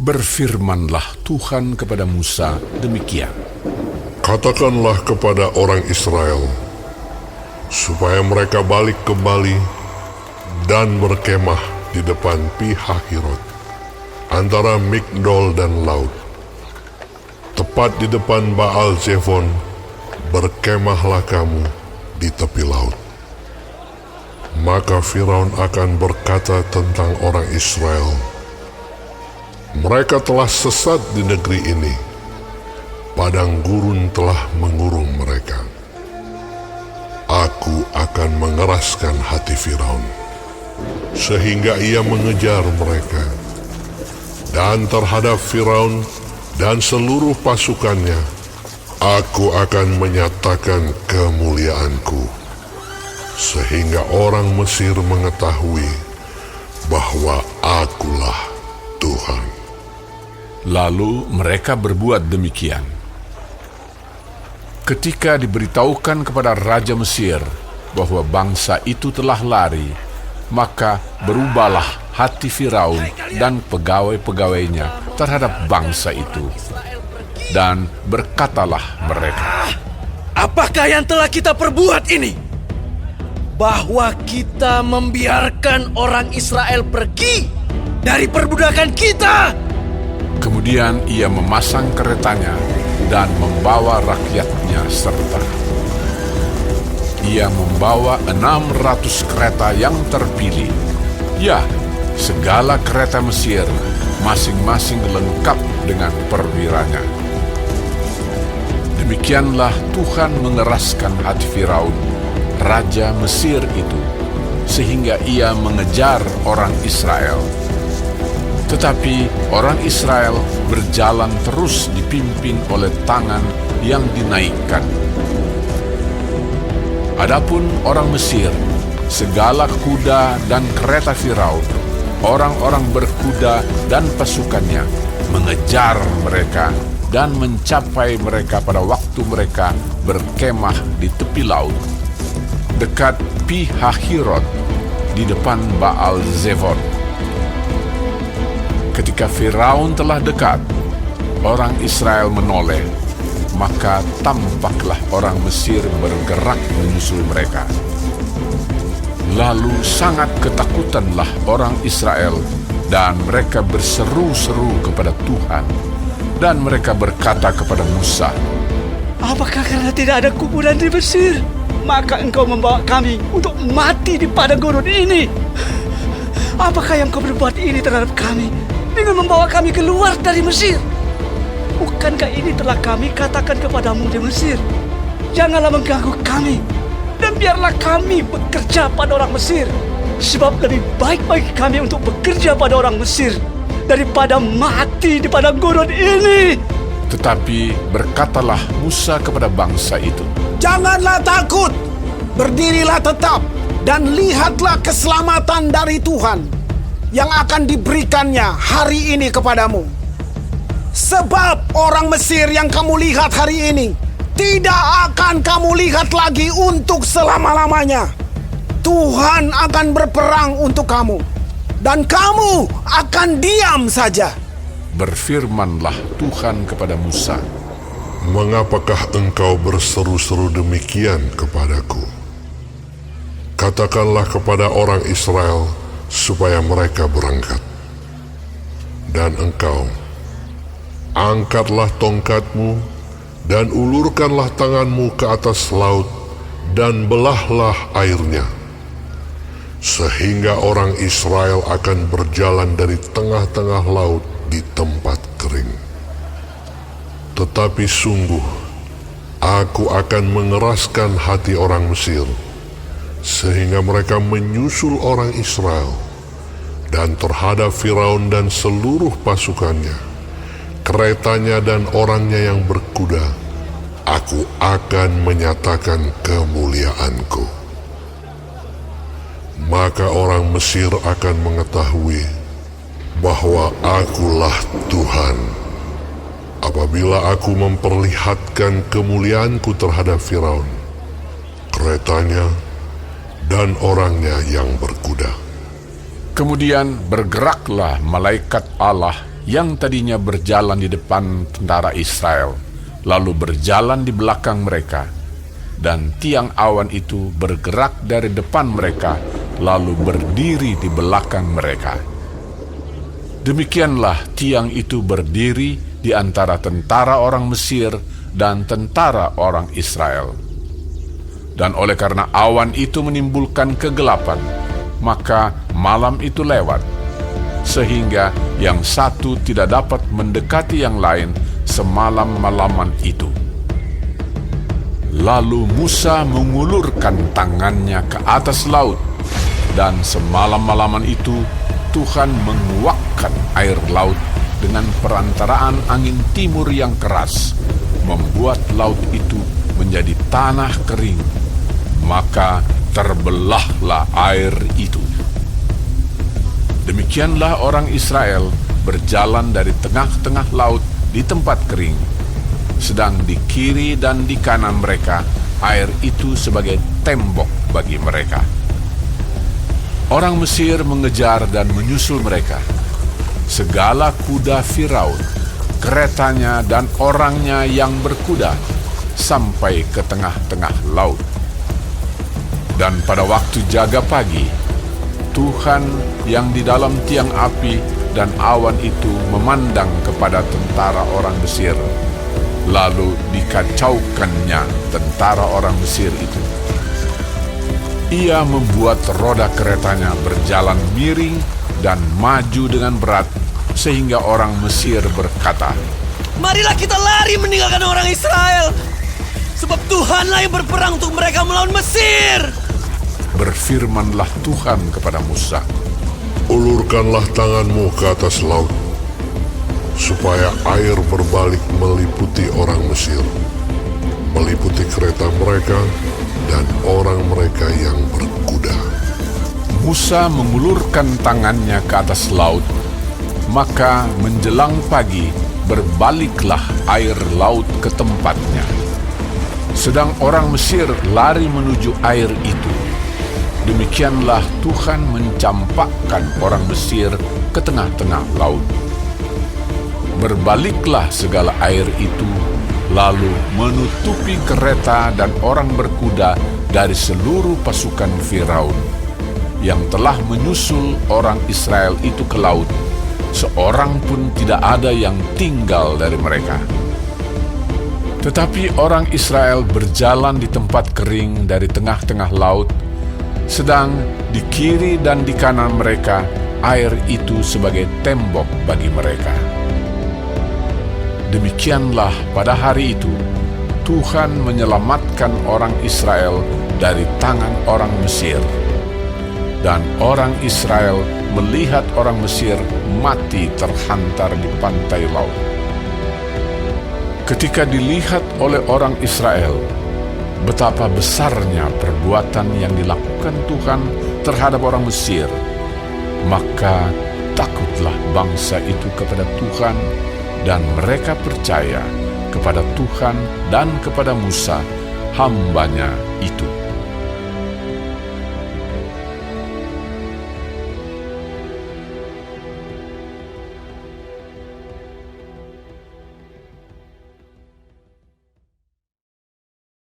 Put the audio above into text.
Berfirmanlah Tuhan kepada Musa demikian. Katakanlah kepada orang Israel, supaya mereka balik kembali dan berkemah di depan Pi-hahirot, antara Migdol dan laut. Tepat di depan Baal Zefon, berkemahlah kamu di tepi laut. Maka Firaun akan berkata tentang orang Israel, mereka telah sesat di negeri ini, padang gurun telah mengurung mereka. Aku akan mengeraskan hati Firaun, sehingga ia mengejar mereka. Dan terhadap Firaun dan seluruh pasukannya, aku akan menyatakan kemuliaanku, sehingga orang Mesir mengetahui bahwa akulah Tuhan. Lalu mereka berbuat demikian. Ketika diberitahukan kepada Raja Mesir bahwa bangsa itu telah lari, maka berubahlah hati Firaun dan pegawai-pegawainya terhadap bangsa itu. Dan berkatalah mereka, apakah yang telah kita perbuat ini? Bahwa kita membiarkan orang Israel pergi dari perbudakan kita. Kemudian ia memasang keretanya dan membawa rakyatnya serta. Ia membawa 600 kereta yang terpilih. Ya, segala kereta Mesir, masing-masing lengkap dengan perwiranya. Demikianlah Tuhan mengeraskan hati Firaun, Raja Mesir itu, sehingga ia mengejar orang Israel. Tetapi orang Israel berjalan terus dipimpin oleh tangan yang dinaikkan. Adapun orang Mesir, segala kuda dan kereta Firaun, orang-orang berkuda dan pasukannya, mengejar mereka dan mencapai mereka pada waktu mereka berkemah di tepi laut, dekat Pi-hahirot, di depan Baal Zefon. Ketika Firaun telah dekat, orang Israel menoleh, maka tampaklah orang Mesir bergerak menyusul mereka. Lalu sangat ketakutanlah orang Israel, dan mereka berseru-seru kepada Tuhan. Dan mereka berkata kepada Musa, apakah karena tidak ada kuburan di Mesir, maka engkau membawa kami untuk mati di padang gurun ini? Apakah yang kau berbuat ini terhadap kami dengan membawa kami keluar dari Mesir? Bukankah ini telah kami katakan kepadamu di Mesir? Janganlah mengganggu kami, dan biarlah kami bekerja pada orang Mesir, sebab lebih baik bagi kami untuk bekerja pada orang Mesir daripada mati di padang gurun ini. Tetapi berkatalah Musa kepada bangsa itu, janganlah takut, berdirilah tetap, dan lihatlah keselamatan dari Tuhan yang akan diberikannya hari ini kepadamu. Sebab orang Mesir yang kamu lihat hari ini tidak akan kamu lihat lagi untuk selama-lamanya. Tuhan akan berperang untuk kamu, dan kamu akan diam saja. Berfirmanlah Tuhan kepada Musa, mengapakah engkau berseru-seru demikian kepadaku? Katakanlah kepada orang Israel supaya mereka berangkat. Dan engkau, angkatlah tongkatmu dan ulurkanlah tanganmu ke atas laut dan belahlah airnya, sehingga orang Israel akan berjalan dari tengah-tengah laut di tempat kering. Tetapi sungguh, aku akan mengeraskan hati orang Mesir, sehingga mereka menyusul orang Israel, dan terhadap Firaun dan seluruh pasukannya, keretanya dan orangnya yang berkuda, aku akan menyatakan kemuliaanku. Maka orang Mesir akan mengetahui bahwa akulah Tuhan, apabila aku memperlihatkan kemuliaanku terhadap Firaun, keretanya, dan orangnya yang berkuda. Kemudian bergeraklah malaikat Allah yang tadinya berjalan di depan tentara Israel, lalu berjalan di belakang mereka, dan tiang awan itu bergerak dari depan mereka, lalu berdiri di belakang mereka. Demikianlah tiang itu berdiri di antara tentara orang Mesir dan tentara orang Israel. Dan oleh karena awan itu menimbulkan kegelapan, maka malam itu lewat, sehingga yang satu tidak dapat mendekati yang lain semalam-malaman itu. Lalu Musa mengulurkan tangannya ke atas laut, dan semalam-malaman itu Tuhan menguakkan air laut dengan perantaraan angin timur yang keras, membuat laut itu menjadi tanah kering, maka terbelahlah air itu. Demikianlah orang Israel berjalan dari tengah-tengah laut di tempat kering, sedang di kiri dan di kanan mereka air itu sebagai tembok bagi mereka. Orang Mesir mengejar dan menyusul mereka. Segala kuda Firaun, keretanya dan orangnya yang berkuda, sampai ke tengah-tengah laut. Dan pada waktu jaga pagi, Tuhan yang di dalam tiang api dan awan itu memandang kepada tentara orang Mesir, lalu dikacaukannya tentara orang Mesir itu. Ia membuat roda keretanya berjalan miring dan maju dengan berat, sehingga orang Mesir berkata, "Marilah kita lari meninggalkan orang Israel, sebab Tuhanlah yang berperang untuk mereka melawan Mesir." Berfirmanlah Tuhan kepada Musa, Ulurkanlah tanganmu ke atas laut, supaya air berbalik meliputi orang Mesir, meliputi kereta mereka dan orang mereka yang berkuda. Musa mengulurkan tangannya ke atas laut, maka menjelang pagi berbaliklah air laut ke tempatnya. Sedang orang Mesir lari menuju air itu. Demikianlah Tuhan mencampakkan orang Mesir ke tengah-tengah laut. Berbaliklah segala air itu, lalu menutupi kereta dan orang berkuda dari seluruh pasukan Firaun, yang telah menyusul orang Israel itu ke laut. Seorang pun tidak ada yang tinggal dari mereka. Tetapi orang Israel berjalan di tempat kering dari tengah-tengah laut, sedang di kiri dan di kanan mereka air itu sebagai tembok bagi mereka. Demikianlah pada hari itu Tuhan menyelamatkan orang Israel dari tangan orang Mesir, dan orang Israel melihat orang Mesir mati terhantar di pantai laut. Ketika dilihat oleh orang Israel betapa besarnya perbuatan yang dilakukan Tuhan terhadap orang Mesir, maka takutlah bangsa itu kepada Tuhan, dan mereka percaya kepada Tuhan dan kepada Musa, hamba-Nya